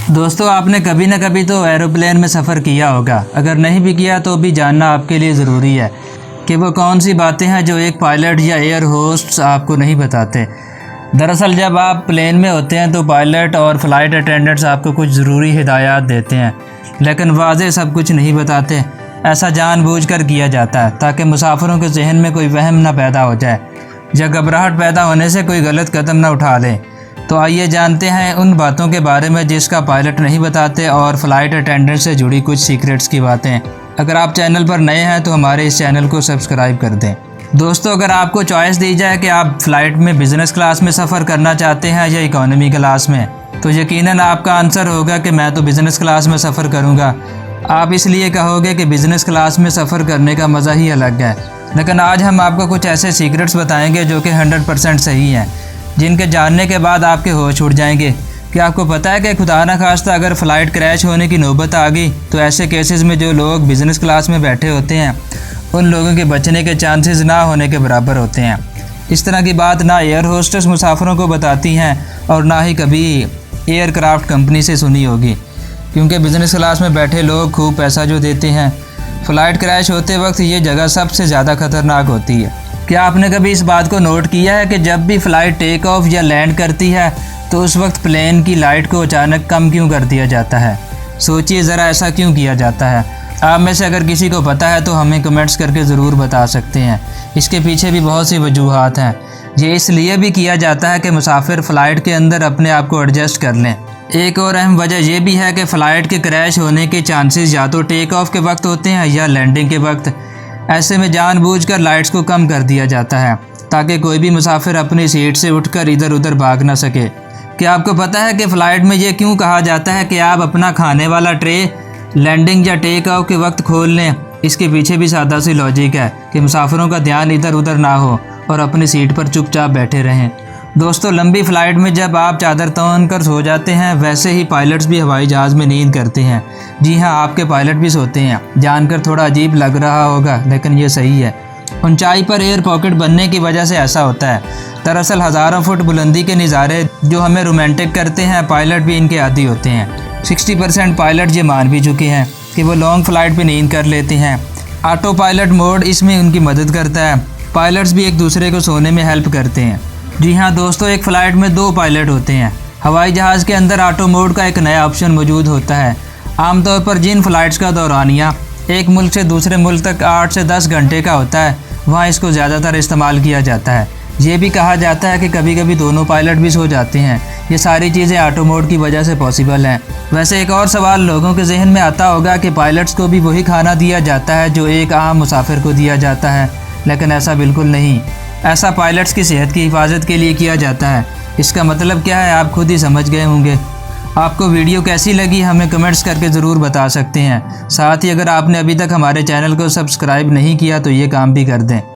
दोस्तों, आपने कभी ना कभी तो एरोप्लेन में सफ़र किया होगा। अगर नहीं भी किया तो भी जानना आपके लिए ज़रूरी है कि वो कौन सी बातें हैं जो एक पायलट या एयर होस्ट आपको नहीं बताते। दरअसल जब आप प्लेन में होते हैं तो पायलट और फ़्लाइट अटेंडेंट्स आपको कुछ ज़रूरी हिदायत देते हैं, लेकिन वाज़ेह सब कुछ नहीं बताते। ऐसा जानबूझकर किया जाता है ताकि मुसाफिरों के जहन में कोई वहम ना पैदा हो जाए या घबराहट पैदा होने से कोई गलत कदम ना उठा लें। तो आइए जानते हैं उन बातों के बारे में जिसका पायलट नहीं बताते और फ़्लाइट अटेंडेंट से जुड़ी कुछ सीक्रेट्स की बातें। अगर आप चैनल पर नए हैं तो हमारे इस चैनल को सब्सक्राइब कर दें। दोस्तों, अगर आपको चॉइस दी जाए कि आप फ़्लाइट में बिज़नेस क्लास में सफ़र करना चाहते हैं या इकोनॉमी क्लास में, तो यकीनन आपका आंसर होगा कि मैं तो बिज़नेस क्लास में सफ़र करूँगा। आप इसलिए कहोगे कि बिज़नेस क्लास में सफ़र करने का मज़ा ही अलग है। लेकिन आज हम आपको कुछ ऐसे सीक्रेट्स बताएंगे जो कि 100% सही हैं, जिनके जानने के बाद आपके होश उड़ जाएंगे। क्या आपको पता है कि खुदा न खास्ता अगर फ़्लाइट क्रैश होने की नौबत आ गई तो ऐसे केसेस में जो लोग बिज़नेस क्लास में बैठे होते हैं उन लोगों के बचने के चांसेस ना होने के बराबर होते हैं। इस तरह की बात ना एयर होस्टेस मुसाफिरों को बताती हैं और ना ही कभी एयरक्राफ्ट कंपनी से सुनी होगी, क्योंकि बिज़नेस क्लास में बैठे लोग खूब पैसा जो देते हैं। फ़्लाइट क्रैश होते वक्त ये जगह सबसे ज़्यादा ख़तरनाक होती है। क्या आपने कभी इस बात को नोट किया है कि जब भी फ़्लाइट टेक ऑफ या लैंड करती है तो उस वक्त प्लेन की लाइट को अचानक कम क्यों कर दिया जाता है? सोचिए ज़रा, ऐसा क्यों किया जाता है? आप में से अगर किसी को पता है तो हमें कमेंट्स करके ज़रूर बता सकते हैं। इसके पीछे भी बहुत सी वजूहात हैं। ये इसलिए भी किया जाता है कि मुसाफिर फ़्लाइट के अंदर अपने आप को एडजस्ट कर लें। एक और अहम वजह यह भी है कि फ़्लाइट के क्रैश होने के चांसेस या तो टेक ऑफ के वक्त होते हैं या लैंडिंग के वक्त। ऐसे में जानबूझकर लाइट्स को कम कर दिया जाता है ताकि कोई भी मुसाफिर अपनी सीट से उठकर इधर उधर भाग ना सके। क्या आपको पता है कि फ़्लाइट में ये क्यों कहा जाता है कि आप अपना खाने वाला ट्रे लैंडिंग या टेक ऑफ के वक्त खोल लें? इसके पीछे भी सादा सी लॉजिक है कि मुसाफिरों का ध्यान इधर उधर ना हो और अपनी सीट पर चुपचाप बैठे रहें। दोस्तों, लंबी फ़्लाइट में जब आप चादर तान कर सो जाते हैं, वैसे ही पायलट्स भी हवाई जहाज़ में नींद करते हैं। जी हाँ, आपके पायलट भी सोते हैं। जानकर थोड़ा अजीब लग रहा होगा, लेकिन ये सही है। ऊंचाई पर एयर पॉकेट बनने की वजह से ऐसा होता है। दरअसल हज़ारों फुट बुलंदी के नज़ारे जो हमें रोमांटिक करते हैं, पायलट भी इनके आदी होते हैं। 60% पायलट ये मान भी चुके हैं कि वो लॉन्ग फ़्लाइट पर नींद कर लेते हैं। ऑटो पायलट मोड इसमें उनकी मदद करता है। पायलट्स भी एक दूसरे को सोने में हेल्प करते हैं। जी हाँ दोस्तों, एक फ़्लाइट में 2 पायलट होते हैं। हवाई जहाज़ के अंदर ऑटो मोड का एक नया ऑप्शन मौजूद होता है। आमतौर पर जिन फ़्लाइट्स का दौरानिया एक मुल्क से दूसरे मुल्क तक 8 से 10 घंटे का होता है, वहाँ इसको ज़्यादातर इस्तेमाल किया जाता है। ये भी कहा जाता है कि कभी कभी दोनों पायलट भी सो जाते हैं। ये सारी चीज़ें ऑटो मोड की वजह से पॉसिबल हैं। वैसे एक और सवाल लोगों के जहन में आता होगा कि पायलट्स को भी वही खाना दिया जाता है जो एक आम मुसाफिर को दिया जाता है, लेकिन ऐसा बिल्कुल नहीं। ऐसा पायलट्स की सेहत की हिफाजत के लिए किया जाता है। इसका मतलब क्या है आप खुद ही समझ गए होंगे। आपको वीडियो कैसी लगी हमें कमेंट्स करके ज़रूर बता सकते हैं। साथ ही अगर आपने अभी तक हमारे चैनल को सब्सक्राइब नहीं किया तो ये काम भी कर दें।